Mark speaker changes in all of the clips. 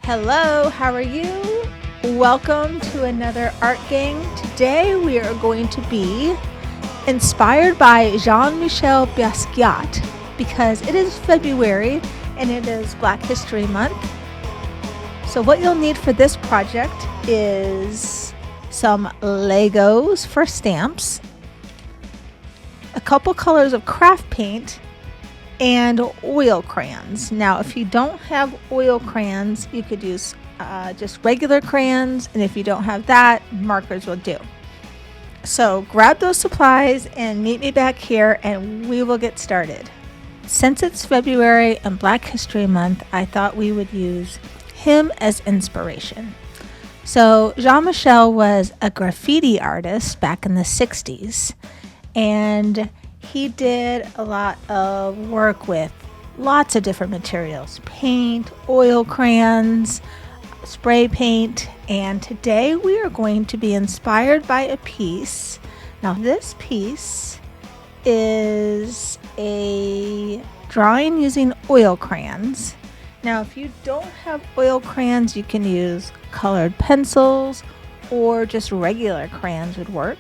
Speaker 1: Hello, how are you? Welcome to another art gang. Today we are going to be inspired by Jean-Michel Basquiat because it is February and it is Black History Month. So what you'll need for this project is some Legos for stamps, a couple colors of craft paint, and oil crayons. Now, if you don't have oil crayons, you could use just regular crayons, and if you don't have that, markers will do. So grab those supplies and meet me back here and we will get started. Since it's February and Black History Month, I thought we would use him as inspiration. So Jean-Michel was a graffiti artist back in the 60s, and he did a lot of work with lots of different materials: paint, oil crayons, spray paint, and today we are going to be inspired by a piece. Now this piece is a drawing using oil crayons. Now if you don't have oil crayons, you can use colored pencils or just regular crayons would work.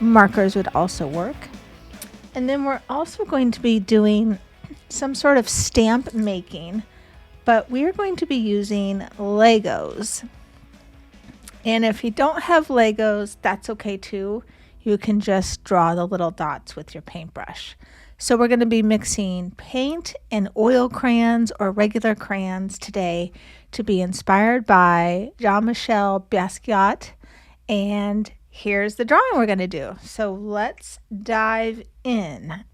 Speaker 1: Markers would also work. And then we're also going to be doing some sort of stamp making, but we're going to be using Legos. And if you don't have Legos, that's okay too. You can just draw the little dots with your paintbrush. So we're going to be mixing paint and oil crayons or regular crayons today to be inspired by Jean-Michel Basquiat. And here's the drawing we're going to do. So let's dive in.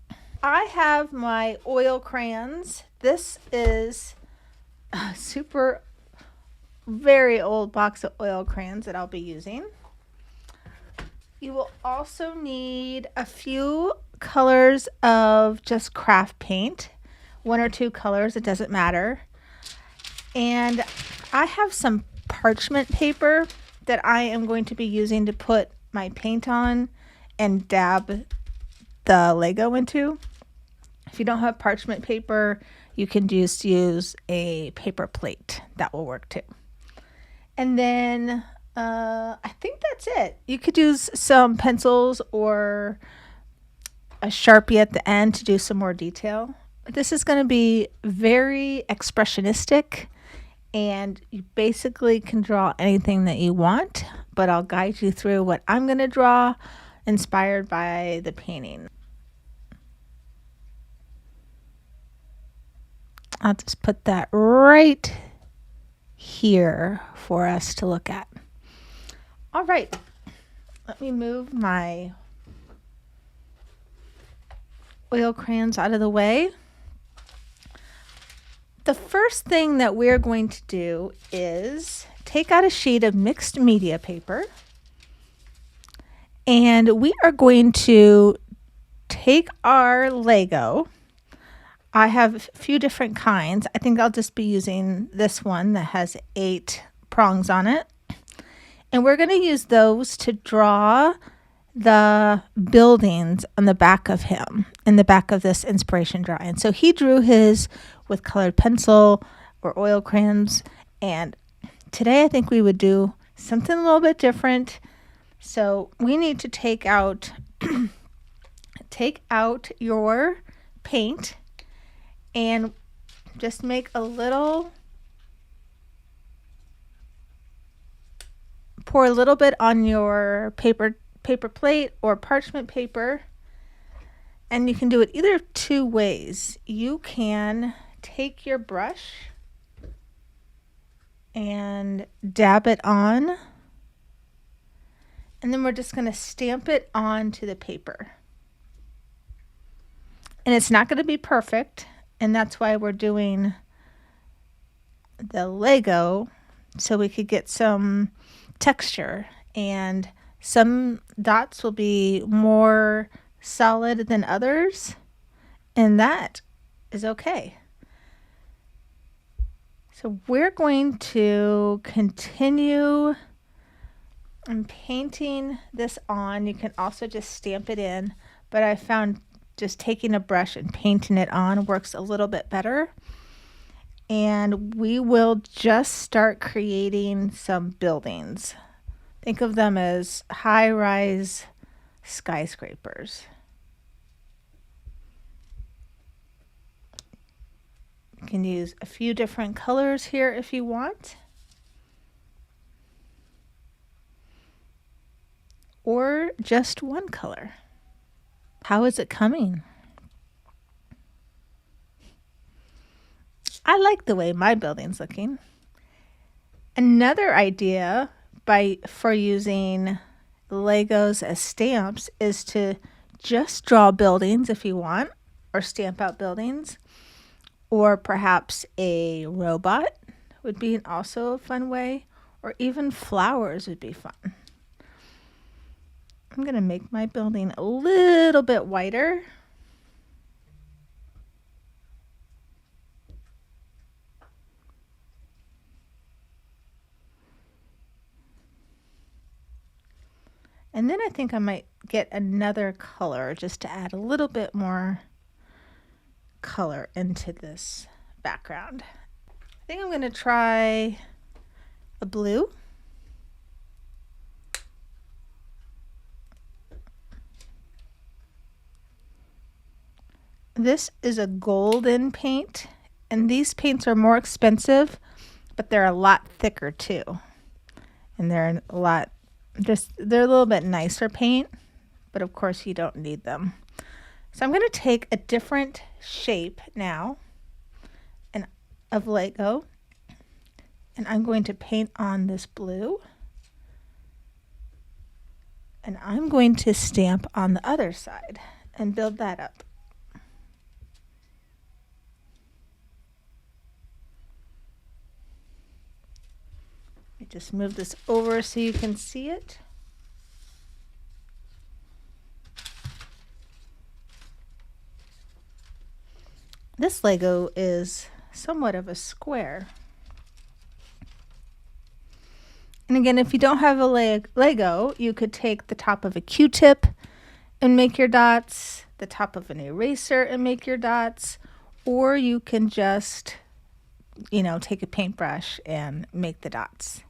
Speaker 1: I have my oil crayons. This is a very old box of oil crayons that I'll be using. You will also need a few colors of just craft paint, one or two colors, it doesn't matter. And I have some parchment paper that I am going to be using to put my paint on and dab the Lego into. If you don't have parchment paper, you can just use a paper plate. That will work too. And then I think that's it. You could use some pencils or a Sharpie at the end to do some more detail. This is going to be very expressionistic, and you basically can draw anything that you want, but I'll guide you through what I'm going to draw inspired by the painting. I'll just put that right here for us to look at. All right, let me move my oil crayons out of the way. The first thing that we're going to do is take out a sheet of mixed media paper, and we are going to take our Lego. I have a few different kinds. I think I'll just be using this one that has 8 prongs on it. And we're going to use those to draw the buildings on the back of him, in the back of this inspiration drawing. So he drew his with colored pencil or oil crayons. And today I think we would do something a little bit different. So we need to take out your paint and just make a little, pour a little bit on your paper plate or parchment paper, and you can do it either two ways. You can take your brush and dab it on, and then we're just going to stamp it onto the paper. And it's not going to be perfect, and that's why we're doing the Lego, so we could get some texture, and some dots will be more solid than others, and that is okay. So we're going to continue painting this on. You can also just stamp it in, but I found just taking a brush and painting it on works a little bit better. and we will just start creating some buildings. Think of them as high-rise skyscrapers. You can use a few different colors here if you want, or just one color. How is it coming? I like the way my building's looking. Another idea for using Legos as stamps is to just draw buildings if you want, or stamp out buildings, or perhaps a robot would be also a fun way, or even flowers would be fun. I'm going to make my building a little bit whiter. And then I think I might get another color just to add a little bit more color into this background. I think I'm going to try a blue. This is a golden paint, and these paints are more expensive, but they're a lot thicker too. And they're a little bit nicer paint, but of course you don't need them. So I'm going to take a different shape now of Lego, and I'm going to paint on this blue, and I'm going to stamp on the other side and build that up. Let me just move this over so you can see it. This Lego is somewhat of a square. And again, if you don't have a Lego, you could take the top of a Q-tip and make your dots, the top of an eraser and make your dots, or you can just, take a paintbrush and make the dots.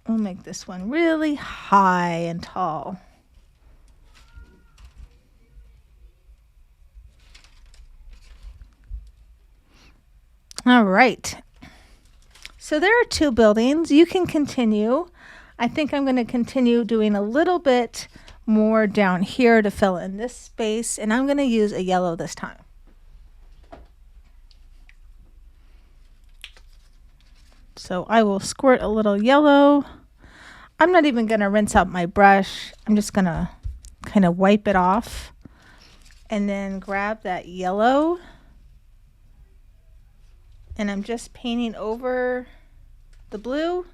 Speaker 1: We'll make this one really high and tall. All right. So there are two buildings. You can continue. I think I'm going to continue doing a little bit more down here to fill in this space, and I'm going to use a yellow this time. So I will squirt a little yellow. I'm not even going to rinse out my brush. I'm just going to kind of wipe it off and then grab that yellow, and I'm just painting over the blue.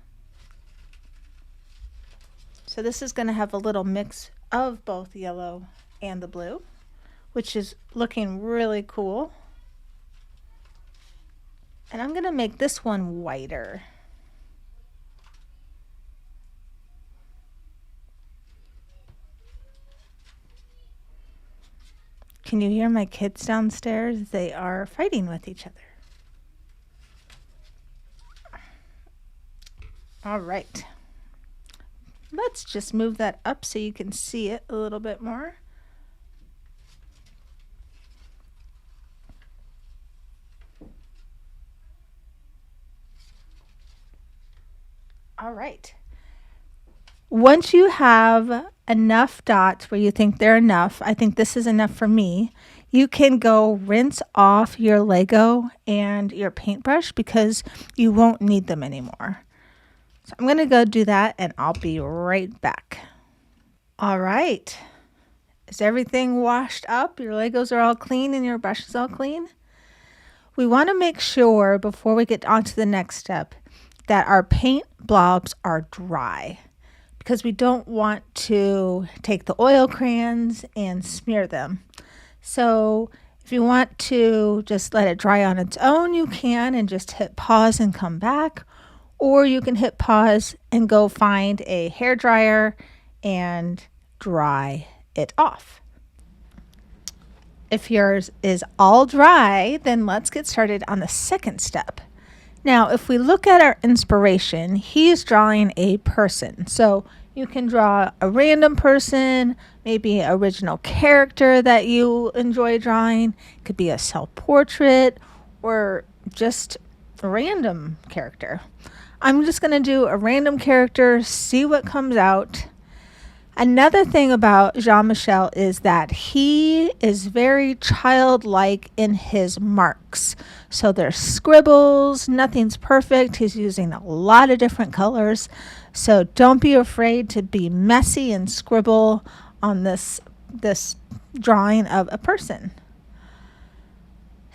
Speaker 1: So this is going to have a little mix of both yellow and the blue, which is looking really cool. And I'm going to make this one whiter. Can you hear my kids downstairs? They are fighting with each other. All right. Let's just move that up so you can see it a little bit more. All right. Once you have enough dots where you think they're enough, I think this is enough for me, you can go rinse off your Lego and your paintbrush because you won't need them anymore. So I'm going to go do that and I'll be right back. All right. Is everything washed up? Your Legos are all clean and your brush is all clean? We want to make sure before we get on to the next step that our paint blobs are dry, because we don't want to take the oil crayons and smear them. So if you want to just let it dry on its own, you can, and just hit pause and come back. Or you can hit pause and go find a hairdryer and dry it off. If yours is all dry, then let's get started on the second step. Now, if we look at our inspiration, he's drawing a person. So you can draw a random person, maybe an original character that you enjoy drawing. It could be a self-portrait or just a random character. I'm just going to do a random character, see what comes out. Another thing about Jean-Michel is that he is very childlike in his marks. So there's scribbles, nothing's perfect. He's using a lot of different colors. So don't be afraid to be messy and scribble on this drawing of a person.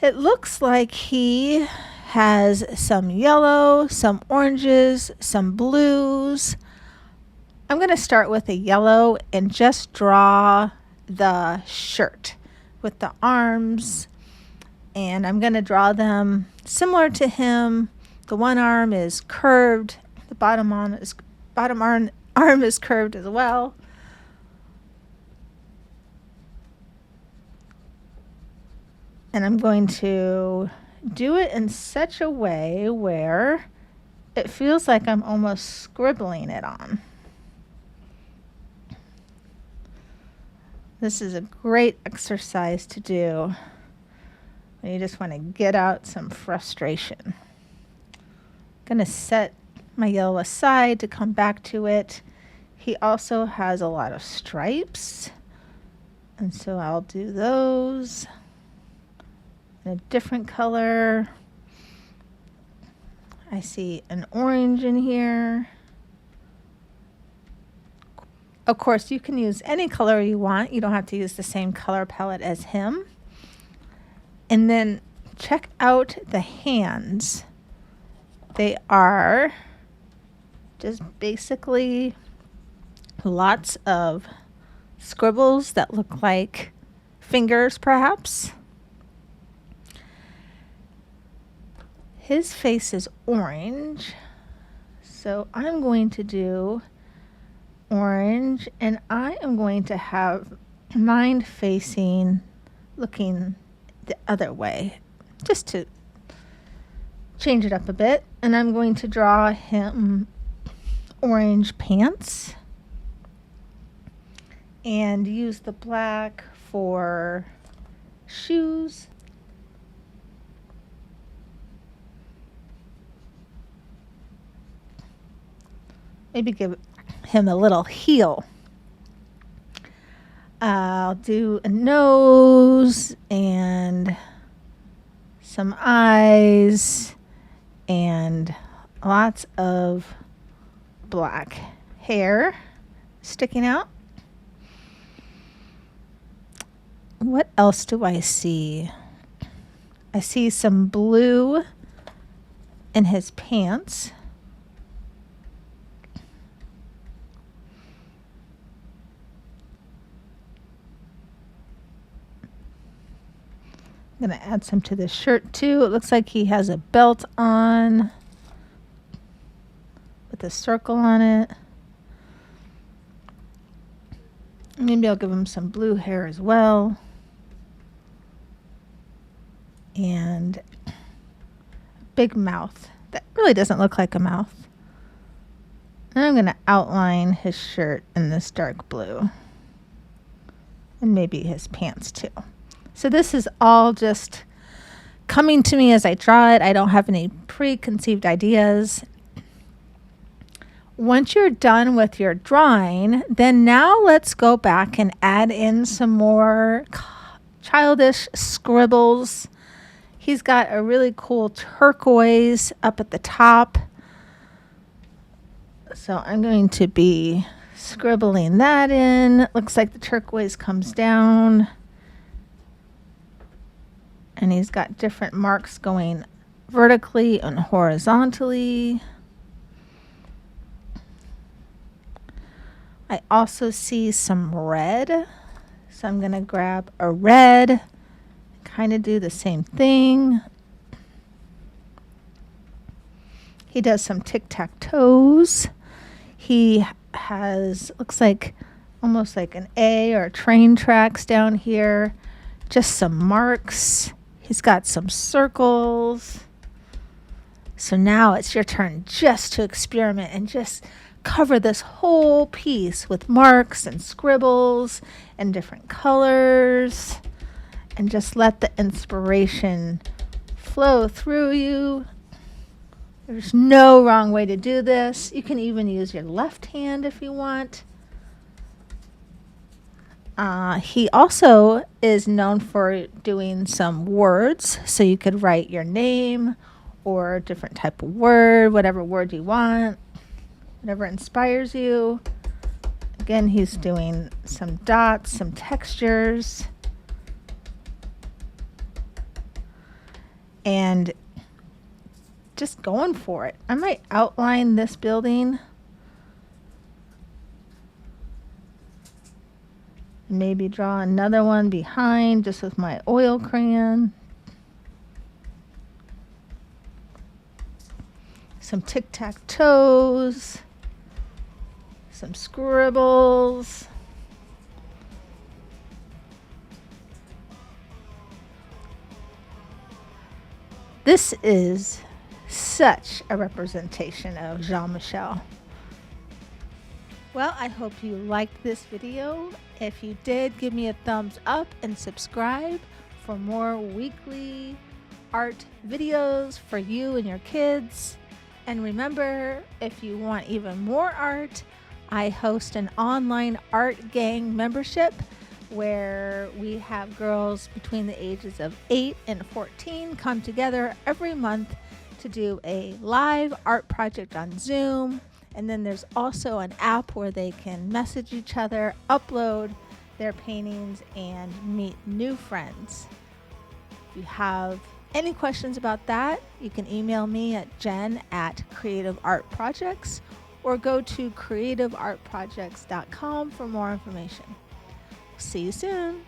Speaker 1: It looks like he has some yellow, some oranges, some blues. I'm going to start with a yellow and just draw the shirt with the arms, and I'm going to draw them similar to him. The one arm is curved, the bottom arm is curved as well. And I'm going to do it in such a way where it feels like I'm almost scribbling it on. This is a great exercise to do when you just want to get out some frustration. I'm going to set my yellow aside to come back to it. He also has a lot of stripes, and so I'll do those in a different color. I see an orange in here. Of course, you can use any color you want. You don't have to use the same color palette as him. And then check out the hands. They are just basically lots of scribbles that look like fingers, perhaps. His face is orange, so I'm going to do orange, and I am going to have mine facing, looking the other way, just to change it up a bit. And I'm going to draw him orange pants and use the black for shoes. Maybe give him a little heel. I'll do a nose and some eyes and lots of black hair sticking out. What else do I see? I see some blue in his pants. I'm going to add some to this shirt too. It looks like he has a belt on with a circle on it. Maybe I'll give him some blue hair as well. And a big mouth that really doesn't look like a mouth. And I'm going to outline his shirt in this dark blue. And maybe his pants too. So this is all just coming to me as I draw it. I don't have any preconceived ideas. Once you're done with your drawing, then now let's go back and add in some more childish scribbles. He's got a really cool turquoise up at the top. So I'm going to be scribbling that in. It looks like the turquoise comes down. And he's got different marks going vertically and horizontally. I also see some red. So I'm going to grab a red, kind of do the same thing. He does some tic-tac-toes. He has, looks like almost like an A or train tracks down here. just some marks. He's got some circles. So now it's your turn just to experiment and just cover this whole piece with marks and scribbles and different colors, and just let the inspiration flow through you. There's no wrong way to do this. You can even use your left hand if you want. He also is known for doing some words, so you could write your name or a different type of word, whatever word you want, whatever inspires you. Again, he's doing some dots, some textures, and just going for it. I might outline this building. Maybe draw another one behind just with my oil crayon. Some tic-tac-toes. Some scribbles. This is such a representation of Jean-Michel. Well, I hope you liked this video. If you did, give me a thumbs up and subscribe for more weekly art videos for you and your kids. And remember, if you want even more art, I host an online art gang membership where we have girls between the ages of 8 and 14 come together every month to do a live art project on Zoom. And then there's also an app where they can message each other, upload their paintings, and meet new friends. If you have any questions about that, you can email me at jen@creativeartprojects or go to creativeartprojects.com for more information. See you soon.